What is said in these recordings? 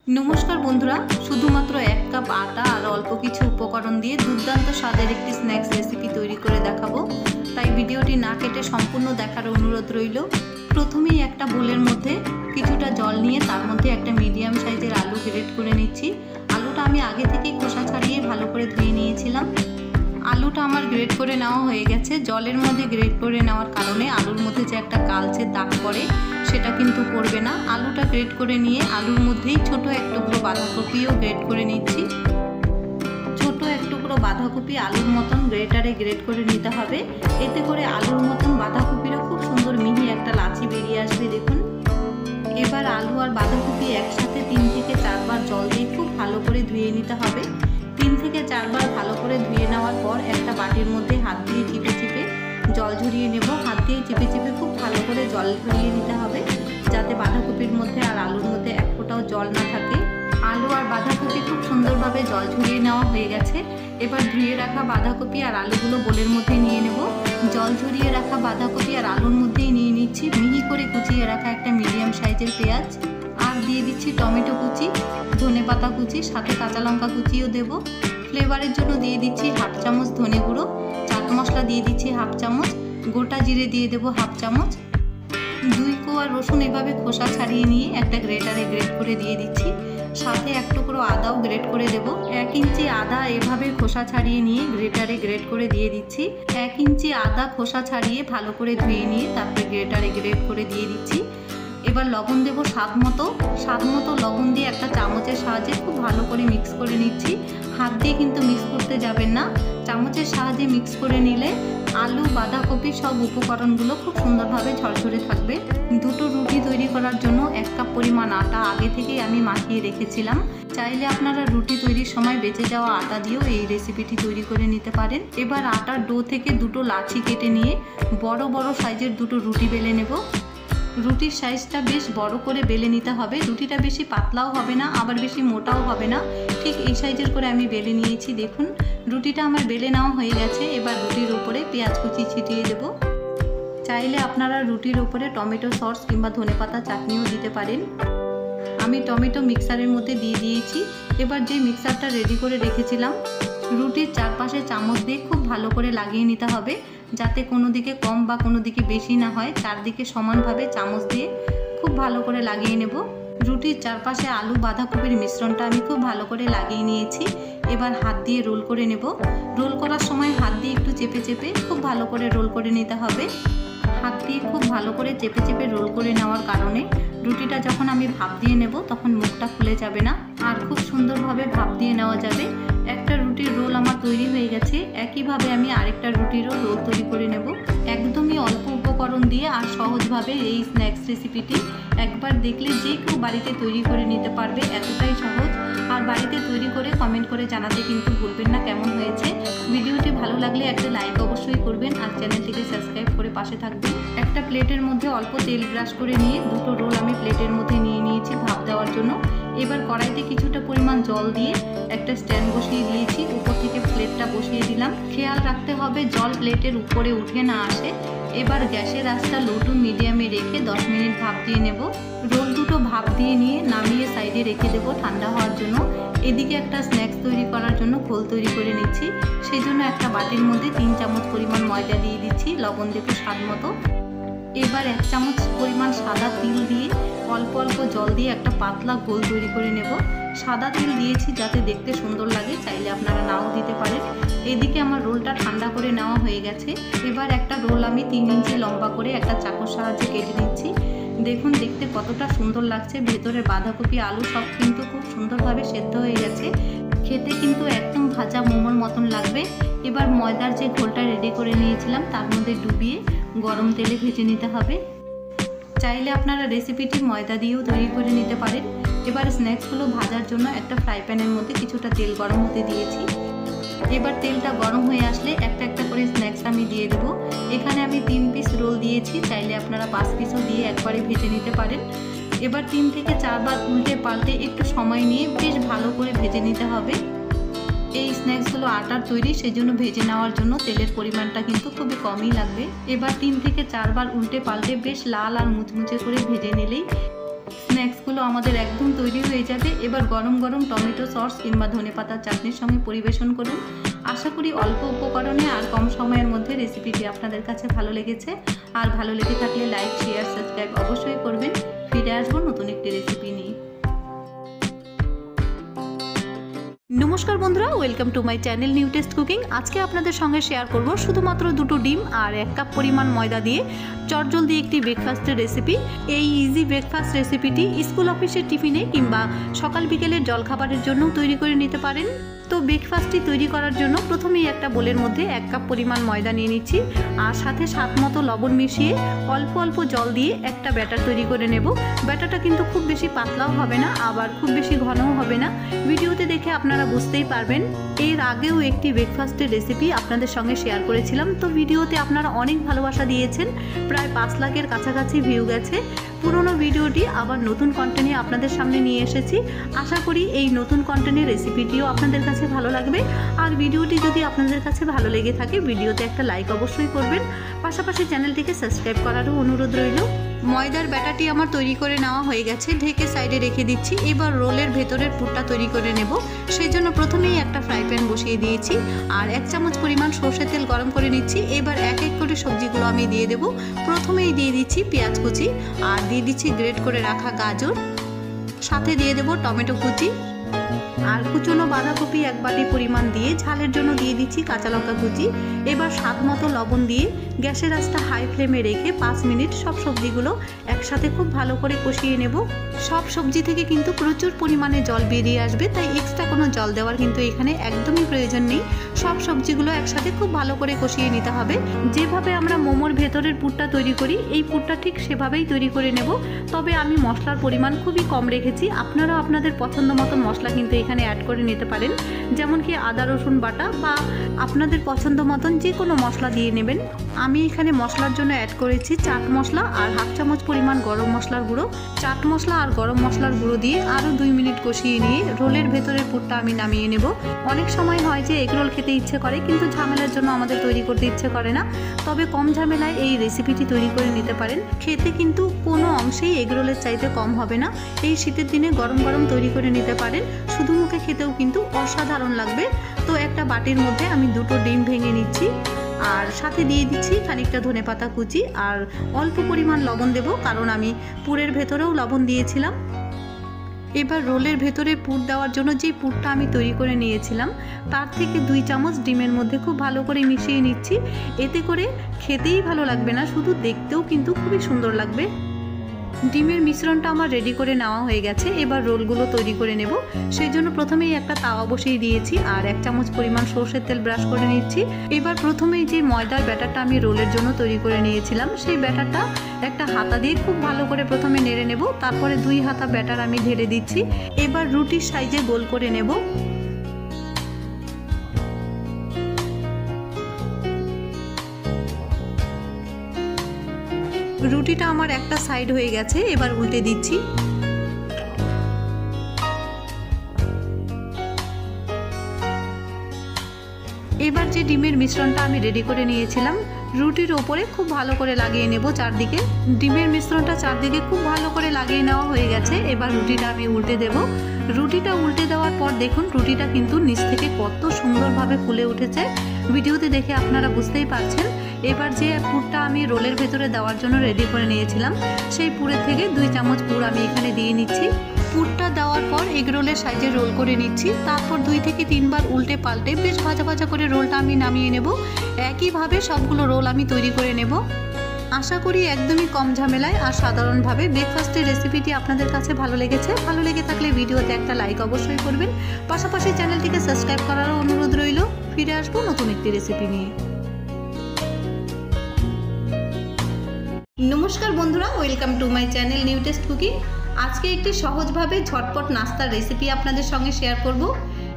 नमस्कार बंधुरा शुधुमात्र एक कप आटा और अल्प किछु उपकरण दिए दुर्दान्त स्वादेर एकटी स्नैक्स रेसिपि तैरी करे देखाबो। ताई भिडियोटी ना केटे सम्पूर्ण देखार अनुरोध रइल। प्रथमेई एकटा बोलेर मध्य किछुटा जल निये तार मध्य एकटा मिडियाम साइजेर आलू ग्रेट करे निচ্ছি। आलूटा आमी आगे थेकेई खोसा छाड़िये भालो करे धुए निয়েছিলাম। आलूटा आमार ग्रेट करे नेওয়া হয়ে গেছে। জলের মধ্যে গ্রেট করে নেওয়ার কারণে আলুর মধ্যে যে একটা কালচে দাগ পড়ে সেটা কিন্তু পড়বে না। আলুটা গ্রেট করে নিয়ে আলুর মধ্যেই ছোট এক টুকরো বাঁধাকপিও গ্রেট করে নিচ্ছি। ছোট এক টুকরো বাঁধাকপি আলুর মতন গ্রেটারে গ্রেট করে নিতে হবে। এতে করে আলুর মতন বাঁধাকপিরও খুব সুন্দর মিহি একটা লাচি বেরিয়ে আসবে। দেখুন, এবার আলু আর বাঁধাকপি একসাথে 3 থেকে 4 বার জল দিয়ে খুব ভালো করে ধুয়ে নিতে হবে। 3 থেকে 4 বার ভালো করে ধুয়ে নেওয়ার পর একটা বাটির মধ্যে হাত দিয়ে চিপে চিপে জল ঝরিয়ে নেব। হাত দিয়ে চিপে চিপে খুব ভালো করে জল ঝরিয়ে নিতে হবে যাতে বাঁধাকপির মধ্যে আর আলুর মধ্যে এক ফোঁটাও জল না থাকে। আলু আর বাঁধাকপি খুব সুন্দরভাবে জল ঝরিয়ে নেওয়া হয়ে গেছে। এবার ধুয়ে রাখা বাঁধাকপি আর আলুগুলো বোলের মধ্যে নিয়ে নেব। জল ঝরিয়ে রাখা বাঁধাকপি আর আলুর মধ্যেই নিয়ে নিচ্ছি মিহি করে কুচিয়ে রাখা একটা মিডিয়াম সাইজের পেঁয়াজ, আর দিয়ে দিচ্ছি টমেটো কুচি, ধনেপাতা কুচি, সাথে কাঁচা লঙ্কা কুচিও দেব। ফ্লেভারের জন্য দিয়ে দিচ্ছি হাফ চামচ ধনে গুঁড়ো, চাট মশলা দিয়ে দিচ্ছি হাফ চামচ, গোটা জিরে দিয়ে দেবো হাফ চামচ। 2 কোয়া রসুন এভাবে খোসা ছাড়িয়ে নিয়ে একটা গ্রেটারে গ্রেট করে দিয়ে দিচ্ছি। সাথে এক টুকরো আদাও গ্রেট করে দেব। 1 ইঞ্চি আদা এভাবে খোসা ছাড়িয়ে নিয়ে গ্রেটারে গ্রেট করে দিয়ে দিচ্ছি। 1 ইঞ্চি আদা খোসা ছাড়িয়ে ভালো করে ধুয়ে নিয়ে তারপরে গ্রেটারে গ্রেট করে দিয়ে দিচ্ছি। এবার লবণ দেব স্বাদ মতো লবণ দিয়ে একটা চামচের সাহায্যে খুব ভালো করে মিক্স করে নিচ্ছি। হাত দিয়ে কিন্তু মিক্স করতে যাবেন না, চামচের সাহায্যে মিক্স করে নিলে আলু বাঁধাকপি সব উপকরণগুলো খুব সুন্দরভাবে ঝরঝরে থাকবে। দুটো রুটি তৈরি করার জন্য 1 কাপ পরিমাণ আটা আগে থেকেই আমি মাখিয়ে রেখেছিলাম। চাইলে আপনারা রুটি তৈরির সময় বেঁচে যাওয়া আটা দিয়েও এই রেসিপিটি তৈরি করে নিতে পারেন। এবার আটার ডো থেকে দুটো লাচি কেটে নিয়ে বড় বড় সাইজের দুটো রুটি বেলে নেব। রুটির সাইজটা বেশ বড় করে বেলে নিতে হবে। রুটিটা বেশি পাতলাও হবে না আবার বেশি মোটাও হবে না, ঠিক এই সাইজের করে আমি বেলে নিয়েছি। দেখুন, রুটিটা আমার বেলে নেওয়া হয়ে গেছে। এবার রুটির উপরে পেঁয়াজ কুচি ছিটিয়ে দেব। চাইলে আপনারা রুটির উপরে টমেটো সস কিংবা ধনেপাতা চাটনিও দিতে পারেন। আমি টমেটো মিক্সারের মধ্যে দিয়ে দিয়েছি। এবার যে মিক্সারটা রেডি করে রেখেছিলাম রুটির চারপাশে চামচ দিয়ে খুব ভালো করে লাগিয়ে নিতে হবে যাতে কোনো দিকে কম বা কোনো দিকে বেশি না হয়। চারদিকে সমানভাবে চামচ দিয়ে খুব ভালো করে লাগিয়ে নেব। রুটির চারপাশে আলু বাঁধাকপির মিশ্রণটা আমি খুব ভালো করে লাগিয়ে নিয়েছি। এবার হাত দিয়ে রোল করে নেব। রোল করার সময় হাত দিয়ে একটু চেপে চেপে খুব ভালো করে রোল করে নিতে হবে। হাত দিয়ে খুব ভালো করে চেপে চেপে রোল করে নেওয়ার কারণে রুটিটা যখন আমি ভাপ দিয়ে নেব তখন মুখটা খুলে যাবে না আর খুব সুন্দরভাবে ভাপ দিয়ে নেওয়া যাবে। একটা রুটির রোল আমার তৈরি হয়ে গেছে। একইভাবে আমি আরেকটা রুটিরও রোল তৈরি করে নেব। একদমই অল্প উপকরণ দিয়ে আর সহজভাবে এই স্ন্যাক্স রেসিপিটি একবার দেখলে যে কেউ বাড়িতে তৈরি করে নিতে পারবে, এতটাই সহজ। আর বাড়িতে তৈরি করে কমেন্ট করে জানাতে কিন্তু ভুলবেন না কেমন হয়েছে। ভিডিওটি ভালো লাগলে একটা লাইক অবশ্যই করবেন আর চ্যানেলটিকে সাবস্ক্রাইব করে পাশে থাকবেন। একটা প্লেটের মধ্যে অল্প তেল ব্রাশ করে নিয়ে দুটো রোল আমি প্লেটের মধ্যে নিয়ে নিয়েছি ভাপ দেওয়ার জন্য। এবার কড়াইতে কিছুটা পরিমাণ জল দিয়ে একটা স্ট্যান্ড বসিয়ে দিয়েছি। উপর থেকে প্লেটটা বসিয়ে দিলাম। খেয়াল রাখতে হবে জল প্লেটের উপরে উঠে না আসে। এবার গ্যাসের আঁচটা লো টু মিডিয়ামে রেখে 10 মিনিট ভাপ দিয়ে নেব। রোল দুটো ভাপ দিয়ে নিয়ে নামিয়ে সাইডে রেখে দেবো ঠান্ডা হওয়ার জন্য। এদিকে একটা স্ন্যাক্স তৈরি করার জন্য ঘোল তৈরি করে নিচ্ছি। সেই জন্য একটা বাটির মধ্যে 3 চামচ পরিমাণ ময়দা দিয়ে দিচ্ছি, লবণ দেবো স্বাদ মতো। এবার 1 চামচ পরিমাণ সাদা তিল দিয়ে অল্প অল্প জল দিয়ে একটা পাতলা ঘোল তৈরি করে নেব। সাদা তিল দিয়েছি যাতে দেখতে সুন্দর লাগে, চাইলে আপনারা নাও দিতে পারেন। এদিকে আমার রোলটা ঠান্ডা করে নেওয়া হয়ে গেছে। এবার একটা রোল আমি 3 ইঞ্চি লম্বা করে একটা চাকুর সাহায্যে কেটে নিচ্ছি। দেখুন দেখতে কতটা সুন্দর লাগছে। ভেতরে বাঁধাকপি আলু সব কিন্তু খুব সুন্দরভাবে সেদ্ধ হয়ে গেছে। খেতে কিন্তু একদম ভাজা মোমোর মতন লাগবে। এবার ময়দার যে ঘোলটা রেডি করে নিয়েছিলাম তার মধ্যে ডুবিয়ে গরম তেলে ভেজে নিতে হবে। চাইলে আপনারা রেসিপিটি ময়দা দিয়েও তৈরি করে নিতে পারেন। এবার স্ন্যাক্সগুলো ভাজার জন্য একটা ফ্রাই প্যানের মধ্যে কিছুটা তেল গরম হতে দিয়েছি। এবার তেলটা গরম হয়ে আসলে একটা একটা করে স্ন্যাক্স আমি দিয়ে দেবো। এখানে আমি 3 পিস রোল দিয়েছি, চাইলে আপনারা 5 পিসও দিয়ে একবারে ভেজে নিতে পারেন। এবার 3 থেকে 4 বার উল্টে পাল্টে একটু সময় নিয়ে বেশ ভালো করে ভেজে নিতে হবে। এই স্ন্যাক্সগুলো আটার তৈরি, সেজন্য ভেজে নেওয়ার জন্য তেলের পরিমাণটা কিন্তু খুবই কমই লাগবে। এবার 3 থেকে 4 বার উল্টে পাল্টে বেশ লাল আর মুচমুচে করে ভেজে নিলেই স্ন্যাক্সগুলো আমাদের একদম তৈরি হয়ে যাবে। এবার গরম গরম টমেটো সস কিংবা ধনেপাতার চাটনির সঙ্গে পরিবেশন করুন। আশা করি অল্প উপকরণে আর কম সময়ের মধ্যে রেসিপিটি আপনাদের কাছে ভালো লেগেছে। আর ভালো লেগে থাকলে লাইক, শেয়ার, সাবস্ক্রাইব অবশ্যই করবেন। ফিরে আসবো নতুন একটি রেসিপি নিয়ে। নমস্কার বন্ধুরা, welcome to my channel new test cooking. আজকে আপনাদের সঙ্গে শেয়ার করব শুধুমাত্র 2টো ডিম আর 1 কাপ পরিমাণ ময়দা দিয়ে চটজলদি একটি ব্রেকফাস্টের রেসিপি। এই ইজি ব্রেকফাস্ট রেসিপিটি স্কুল অফিসের টিফিনে কিংবা সকাল বিকেলের জলখাবারের জন্য তৈরি করে নিতে পারেন। তো ব্রেকফাস্টটি তৈরি করার জন্য প্রথমেই একটা বোলের মধ্যে 1 কাপ পরিমাণ ময়দা নিয়ে নিচ্ছি আর সাথে স্বাদ মতো লবণ মিশিয়ে অল্প অল্প জল দিয়ে একটা ব্যাটার তৈরি করে নেব। ব্যাটারটা কিন্তু খুব বেশি পাতলাও হবে না, আবার খুব বেশি ঘনও হবে না। ভিডিওতে দেখে আপনারা বুঝতেই পারবেন। এর আগেও একটি ব্রেকফাস্টের রেসিপি আপনাদের সঙ্গে শেয়ার করেছিলাম। তো ভিডিওতে আপনারা অনেক ভালোবাসা দিয়েছেন, প্রায় 5 লাখের কাছাকাছি ভিউ গেছে। পুরনো ভিডিওটি আবার নতুন কন্টেন্টে আপনাদের সামনে নিয়ে এসেছি। আশা করি এই নতুন কন্টেন্টের রেসিপিটিও আপনাদের কাছে ভালো লাগবে। আর ভিডিওটি যদি আপনাদের কাছে ভালো লেগে থাকে ভিডিওতে একটা লাইক অবশ্যই করবেন, পাশাপাশি চ্যানেলটিকে সাবস্ক্রাইব করারও অনুরোধ রইল। ময়দার ব্যাটারটি আমার তৈরি করে নেওয়া হয়ে গেছে, ঢেকে সাইডে রেখে দিচ্ছি। এবার রোলের ভেতরের পুরটা তৈরি করে নেব। সেই জন্য প্রথমেই একটা ফ্রাই প্যান বসিয়ে দিয়েছি আর 1 চামচ পরিমাণ সরষের তেল গরম করে নিচ্ছি। এবার এক এক করে সবজিগুলো আমি দিয়ে দেব। প্রথমেই দিয়ে দিচ্ছি পেঁয়াজ কুচি আর দিয়ে দিচ্ছি গ্রেট করে রাখা গাজর, সাথে দিয়ে দেব টমেটো কুচি আর কুচনো বাঁধাকপি 1 বাটি পরিমাণ দিয়ে ঝালের জন্য দিয়ে দিচ্ছি কাঁচা লঙ্কা কুচি। এবার স্বাদ মতো লবণ দিয়ে গ্যাসের আঁচটা হাই ফ্লেমে রেখে 5 মিনিট সব সবজিগুলো একসাথে খুব ভালো করে কষিয়ে নেব। সব সবজি থেকে কিন্তু প্রচুর পরিমাণে জল বেরিয়ে আসবে, তাই এক্সট্রা কোনো জল দেওয়ার কিন্তু এখানে একদমই প্রয়োজন নেই। সব সবজিগুলো একসাথে খুব ভালো করে কষিয়ে নিতে হবে। যেভাবে আমরা মোমোর ভেতরের পুরটা তৈরি করি এই পুরটা ঠিক সেভাবেই তৈরি করে নেব। তবে আমি মশলার পরিমাণ খুবই কম রেখেছি। আপনারা আপনাদের পছন্দ মতো মশলা কিন্তু এখানে অ্যাড করে নিতে পারেন, যেমন কি আদা রসুন বাটা বা আপনাদের পছন্দ মতন যে কোনো মশলা দিয়ে নেবেন। আমি এখানে মশলার জন্য অ্যাড করেছি চাট মশলা আর 1/2 চামচ পরিমাণ গরম মশলার গুঁড়ো। চাট মশলা আর গরম মশলার গুঁড়ো দিয়ে আরও 2 মিনিট কষিয়ে নিয়ে রোলের ভেতরের পুরটা আমি নামিয়ে নেব। অনেক সময় হয় যে এগ রোল খেতে ইচ্ছে করে কিন্তু ঝামেলার জন্য আমাদের তৈরি করতে ইচ্ছে করে না, তবে কম ঝামেলায় এই রেসিপিটি তৈরি করে নিতে পারেন। খেতে কিন্তু কোনো অংশেই এগ রোলের চাইতে কম হবে না। এই শীতের দিনে গরম গরম তৈরি করে নিতে পারেন, শুধু মুখে খেতেও কিন্তু অসাধারণ লাগবে। তো একটা বাটির মধ্যে আমি 2টো ডিম ভেঙে নিচ্ছি আর সাথে দিয়ে দিচ্ছি খানিকটা ধনেপাতা কুচি আর অল্প পরিমাণ লবণ দেব, কারণ আমি পুরের ভেতরেও লবণ দিয়েছিলাম। এবার রোলের ভেতরে পুর দেওয়ার জন্য যে পুরটা আমি তৈরি করে নিয়েছিলাম তার থেকে 2 চামচ ডিমের মধ্যে খুব ভালো করে মিশিয়ে নিচ্ছি। এতে করে খেতেই ভালো লাগবে না, শুধু দেখতেও কিন্তু খুবই সুন্দর লাগবে। ডিমের মিশ্রণটা আমার রেডি করে নেওয়া হয়ে গেছে। এবার রোলগুলো তৈরি করে নেব। সেই জন্য প্রথমেই একটা তাওয়া বসিয়ে দিয়েছি আর 1 চামচ পরিমাণ সরষের তেল ব্রাশ করে নিচ্ছি। এবার প্রথমেই যে ময়দার ব্যাটারটা আমি রোলের জন্য তৈরি করে নিয়েছিলাম সেই ব্যাটারটা একটা হাতা দিয়ে খুব ভালো করে প্রথমে নেড়ে নেব, তারপরে 2 হাতা ব্যাটার আমি ঢেলে দিচ্ছি। এবার রুটির সাইজে গোল করে নেব। রুটিটা আমার একটা সাইড হয়ে গেছে, এবার উল্টে দিচ্ছি। এবার যে ডিমের মিশ্রণটা আমি রেডি করে নিয়েছিলাম রুটির ওপরে খুব ভালো করে লাগিয়ে নেব চারদিকে। ডিমের মিশ্রণটা চারদিকে খুব ভালো করে লাগিয়ে নেওয়া হয়ে গেছে। এবার রুটিটা আমি উল্টে দেব। রুটিটা উল্টে দেওয়ার পর দেখুন রুটিটা কিন্তু নিচ থেকে কত সুন্দরভাবে ফুলে উঠেছে, ভিডিওতে দেখে আপনারা বুঝতেই পারছেন। এবার যে পুরটা আমি রোলের ভেতরে দেওয়ার জন্য রেডি করে নিয়েছিলাম সেই পুরের থেকে 2 চামচ পুর আমি এখানে দিয়ে নিচ্ছি। পুরটা দেওয়ার পর এগ রোলের সাইজে রোল করে নিচ্ছি, তারপর 2 থেকে 3 বার উল্টে পাল্টে বেশ ভাজা ভাজা করে রোলটা আমি নামিয়ে নেব। একইভাবে সবগুলো রোল আমি তৈরি করে নেব। আশা করি একদমই কম ঝামেলায় আর সাধারণভাবে ব্রেকফাস্টের রেসিপিটি আপনাদের কাছে ভালো লেগেছে। ভালো লেগে থাকলে ভিডিওতে একটা লাইক অবশ্যই করবেন, পাশাপাশি চ্যানেলটিকে সাবস্ক্রাইব করারও অনুরোধ রইল। ফিরে আসবো নতুন একটি রেসিপি নিয়ে। নমস্কার বন্ধুরা, welcome to my channel new test cooking. আজকে একটি সহজভাবে ঝটপট নাস্তার রেসিপি আপনাদের সঙ্গে শেয়ার করব।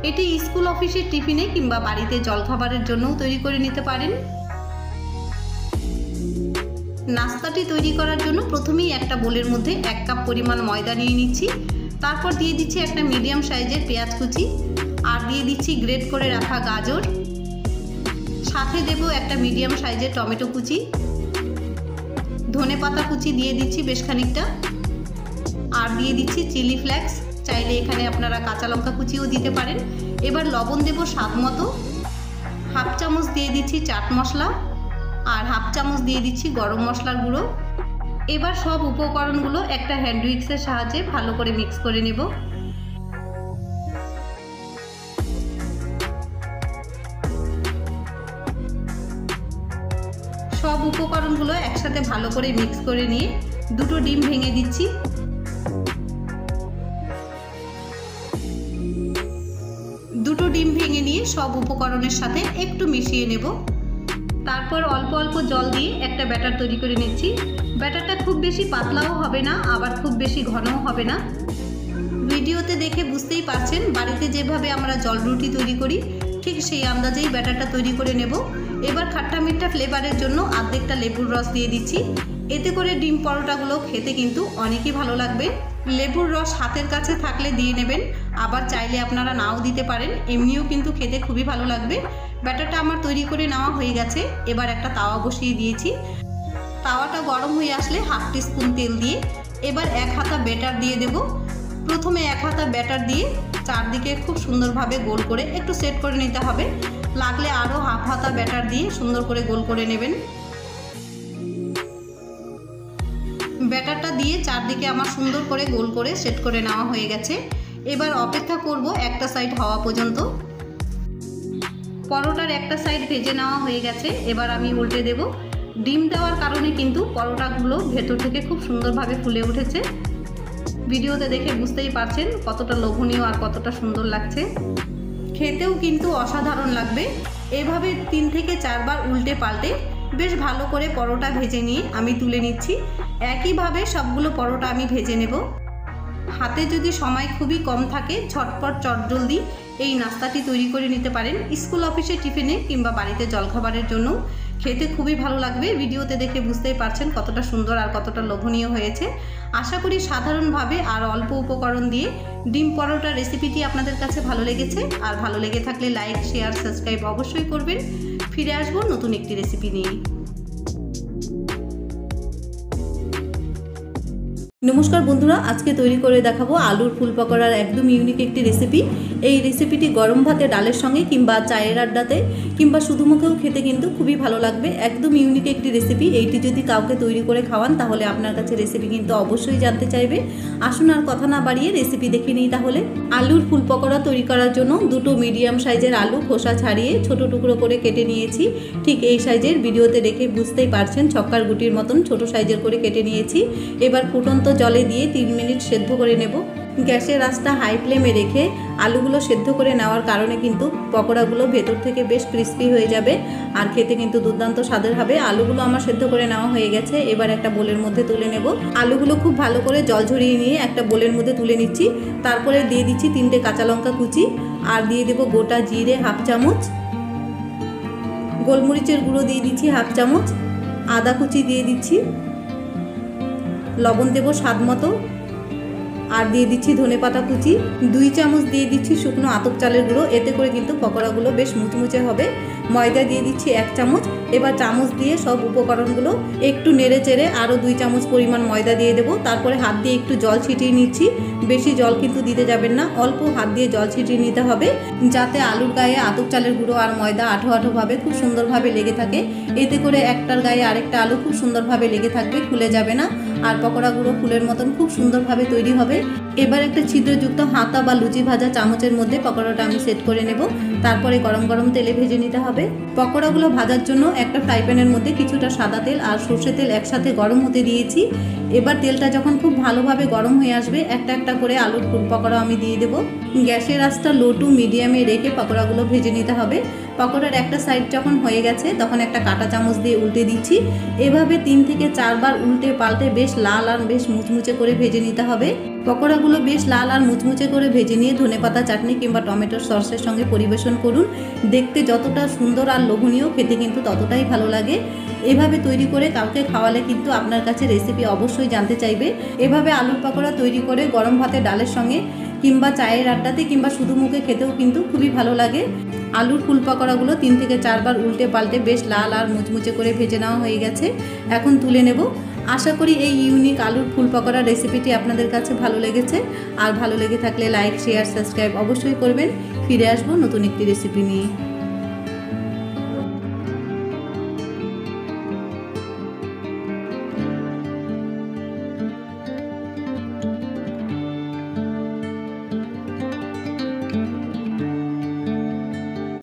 এটি স্কুল অফিসের টিফিনে কিংবা বাড়িতে জলখাবারের জন্যও তৈরি করে নিতে পারেন। নাস্তাটি তৈরি করার জন্য প্রথমেই একটা বোলের মধ্যে 1 কাপ পরিমাণ ময়দা নিয়ে নিচ্ছি, তারপর দিয়ে দিচ্ছি একটা মিডিয়াম সাইজের পেঁয়াজ কুচি আর দিয়ে দিচ্ছি গ্রেট করে রাখা গাজর, সাথে দেব একটা মিডিয়াম সাইজের টমেটো কুচি, ধনেপাতা কুচি দিয়ে দিচ্ছি বেশ খানিকটা, আর দিয়ে দিচ্ছি চিলি ফ্লেক্স, চাইলে এখানে আপনারা কাঁচা লঙ্কা কুচিও দিতে পারেন। এবার লবণ দেব স্বাদ মতো, হাফ চামচ দিয়ে দিচ্ছি চাট মশলা আর হাফ চামচ দিয়ে দিচ্ছি গরম মশলার গুঁড়ো। এবার সব উপকরণগুলো একটা হ্যান্ড উইক্সের সাহায্যে ভালো করে মিক্স করে নেব। সব উপকরণগুলো একসাথে ভালো করে মিক্স করে নিয়ে দুটো ডিম ভেঙে দিচ্ছি। দুটো ডিম ভেঙে নিয়ে সব উপকরণের সাথে একটু মিশিয়ে নেব। তারপর অল্প অল্প জল দিয়ে একটা ব্যাটার তৈরি করে নিচ্ছি। ব্যাটারটা খুব বেশি পাতলাও হবে না, আবার খুব বেশি ঘনও হবে না। ভিডিওতে দেখে বুঝতেই পারছেন বাড়িতে যেভাবে আমরা জল রুটি তৈরি করি ঠিক সেই আন্দাজেই ব্যাটারটা তৈরি করে নেব। এবার খাট্টা মিঠা ফ্লেভারের জন্য অর্ধেকটা লেবুর রস দিয়ে দিচ্ছি। এতে করে ডিম পরোটাগুলো খেতে কিন্তু অনেকই ভালো লাগবে। লেবুর রস হাতের কাছে থাকলে দিয়ে নেবেন, আবার চাইলে আপনারা নাও দিতে পারেন, এমনিও কিন্তু খেতে খুবই ভালো লাগবে। ব্যাটারটা আমার তৈরি করে নেওয়া হয়ে গেছে। এবার একটা তাওয়া বসিয়ে দিয়েছি। তাওয়াটা গরম হয়ে আসলে হাফ টিস্পুন তেল দিয়ে এবার 1 হাতা ব্যাটার দিয়ে দেব। প্রথমে 1 হাতা ব্যাটার দিয়ে চারদিকে খুব সুন্দরভাবে গোল করে একটু সেট করে নিতে হবে। লাগলে আরও হাফ হাতা ব্যাটার দিয়ে সুন্দর করে গোল করে নেবেন। ব্যাটারটা দিয়ে চারদিকে আমার সুন্দর করে গোল করে সেট করে নেওয়া হয়ে গেছে। এবার অপেক্ষা করব একটা সাইড হওয়া পর্যন্ত। পরোটার একটা সাইড ভেজে নেওয়া হয়ে গেছে, এবার আমি উল্টে দেব। ডিম দেওয়ার কারণে কিন্তু পরোটাগুলো ভেতর থেকে খুব সুন্দরভাবে ফুলে উঠেছে। ভিডিওতে দেখে বুঝতেই পারছেন কতটা লোভনীয় আর কতটা সুন্দর লাগছে। খেতেও কিন্তু অসাধারণ লাগবে। এভাবে 3 থেকে 4 বার উল্টে পাল্টে বেশ ভালো করে পরোটা ভেজে নিয়ে আমি তুলে নিচ্ছি। একইভাবে সবগুলো পরোটা আমি ভেজে নেব। হাতে যদি সময় খুবই কম থাকে ঝটপট চটজলদি এই নাস্তাটি তৈরি করে নিতে পারেন স্কুল অফিসে টিফিনে কিংবা বাড়িতে জলখাবারের জন্য। খেতে খুবই ভালো লাগবে। ভিডিওতে দেখে বুঝতেই পারছেন কতটা সুন্দর আর কতটা লোভনীয় হয়েছে। আশা করি সাধারণভাবে আর অল্প উপকরণ দিয়ে ডিম পরোটা রেসিপিটি আপনাদের কাছে ভালো লেগেছে। আর ভালো লেগে থাকলে লাইক, শেয়ার, সাবস্ক্রাইব অবশ্যই করবেন। ফিরে আসবো নতুন একটি রেসিপি নিয়ে। নমস্কার বন্ধুরা, আজকে তৈরি করে দেখাবো আলুর ফুল পকোড়ার একদম ইউনিক একটি রেসিপি। এই রেসিপিটি গরম ভাতে, ডালের সঙ্গে কিংবা চায়ের আড্ডাতে কিংবা শুধু মুখেও খেতে কিন্তু খুবই ভালো লাগবে। একদম ইউনিক একটি রেসিপি। এইটি যদি কাউকে তৈরি করে খাওয়ান তাহলে আপনার কাছে রেসিপি কিন্তু অবশ্যই জানতে চাইবে। আসুন আর কথা না বাড়িয়ে রেসিপি দেখে নিই তাহলে। আলুর ফুল পকোড়া তৈরি করার জন্য দুটো মিডিয়াম সাইজের আলু খোসা ছাড়িয়ে ছোট টুকরো করে কেটে নিয়েছি। ঠিক এই সাইজের, ভিডিওতে দেখে বুঝতেই পারছেন ছক্কার গুটির মতন ছোট সাইজের করে কেটে নিয়েছি। এবার ফুটন্ত জলে দিয়ে 3 মিনিট সেদ্ধ করে নেব। গ্যাসের আঁচটা হাই ফ্লেমে রেখে আলুগুলো সেদ্ধ করে নেওয়ার কারণে কিন্তু পকোড়াগুলো ভেতর থেকে বেশ ক্রিস্পি হয়ে যাবে আর খেতে কিন্তু দুর্দান্ত স্বাদের হবে। আলুগুলো আমার সেদ্ধ করে নেওয়া হয়ে গেছে। এবার একটা বোলের মধ্যে তুলে নেব। আলুগুলো খুব ভালো করে জল ঝরিয়ে নিয়ে একটা বোলের মধ্যে তুলে নিচ্ছি। তারপরে দিয়ে দিচ্ছি 3টে কাঁচা লঙ্কা কুচি আর দিয়ে দেব গোটা জিরে হাফ চামচ, গোলমরিচের গুঁড়ো দিয়ে দিচ্ছি হাফ চামচ, আদা কুচি দিয়ে দিচ্ছি, লবণ দেব স্বাদ মতো আর দিয়ে দিচ্ছি ধনেপাতা কুচি, 2 চামচ দিয়ে দিচ্ছি শুকনো আতপ চালের গুঁড়ো। এতে করে কিন্তু পকোড়াগুলো বেশ মুচমুচে হবে। ময়দা দিয়ে দিচ্ছি 1 চামচ। এবার চামচ দিয়ে সব উপকরণগুলো একটু নেড়ে চেড়ে আরও 2 চামচ পরিমাণ ময়দা দিয়ে দেবো। তারপরে হাত দিয়ে একটু জল ছিটিয়ে নিচ্ছি। বেশি জল কিন্তু দিতে যাবেন না, অল্প হাত দিয়ে জল ছিটিয়ে নিতে হবে যাতে আলুর গায়ে আতপ চালের গুঁড়ো আর ময়দা আঠো আঠোভাবে খুব সুন্দরভাবে লেগে থাকে। এতে করে একটার গায়ে আরেকটা আলু খুব সুন্দরভাবে লেগে থাকবে, খুলে যাবে না আর পকোড়াগুলো ফুলের মতন খুব সুন্দরভাবে তৈরি হবে। এবার একটা ছিদ্রযুক্ত হাতা বা লুচি ভাজা চামচের মধ্যে পকোড়াটা আমি সেট করে নেব। তারপরে গরম গরম তেলে ভেজে নিতে হবে। পকোড়াগুলো ভাজার জন্য একটা ফ্রাই প্যানের মধ্যে কিছুটা সাদা তেল আর সর্ষে তেল একসাথে গরম হতে দিয়েছি। এবার তেলটা যখন খুব ভালোভাবে গরম হয়ে আসবে একটা একটা করে আলুর ফুল পকোড়া আমি দিয়ে দেবো। গ্যাসের আঁচটা লো টু মিডিয়ামে রেখে পকোড়াগুলো ভেজে নিতে হবে। পকোড়ার একটা সাইড যখন হয়ে গেছে তখন একটা কাঁটা চামচ দিয়ে উল্টে দিচ্ছি। এভাবে 3 থেকে 4 বার উল্টে পাল্টে বেশ লাল আর বেশ মুচমুচে করে ভেজে নিতে হবে। পকোড়াগুলো বেশ লাল আর মুচমুচে করে ভেজে নিয়ে ধনেপাতা চাটনি কিংবা টমেটোর সসের সঙ্গে পরিবেশন করুন। দেখতে যতটা সুন্দর আর লোভনীয়, খেতে কিন্তু ততটাই ভালো লাগে। এভাবে তৈরি করে কাউকে খাওয়ালে কিন্তু আপনার কাছে রেসিপি অবশ্যই জানতে চাইবে। এভাবে আলুর পকোড়া তৈরি করে গরম ভাতে, ডালের সঙ্গে কিংবা চায়ের আড্ডাতে কিংবা শুধু মুখে খেতেও কিন্তু খুবই ভালো লাগে। আলুর ফুল পকোড়াগুলো 3 থেকে 4 বার উল্টে পাল্টে বেশ লাল আর মুচমুচে করে ভেজে নেওয়া হয়ে গেছে। এখন তুলে নেব। আশা করি এই ইউনিক আলুর ফুল পকোড়া রেসিপিটি আপনাদের কাছে ভালো লেগেছে। আর ভালো লেগে থাকলে লাইক, শেয়ার, সাবস্ক্রাইব অবশ্যই করবেন। ফিরে আসবো নতুন একটি রেসিপি নিয়ে।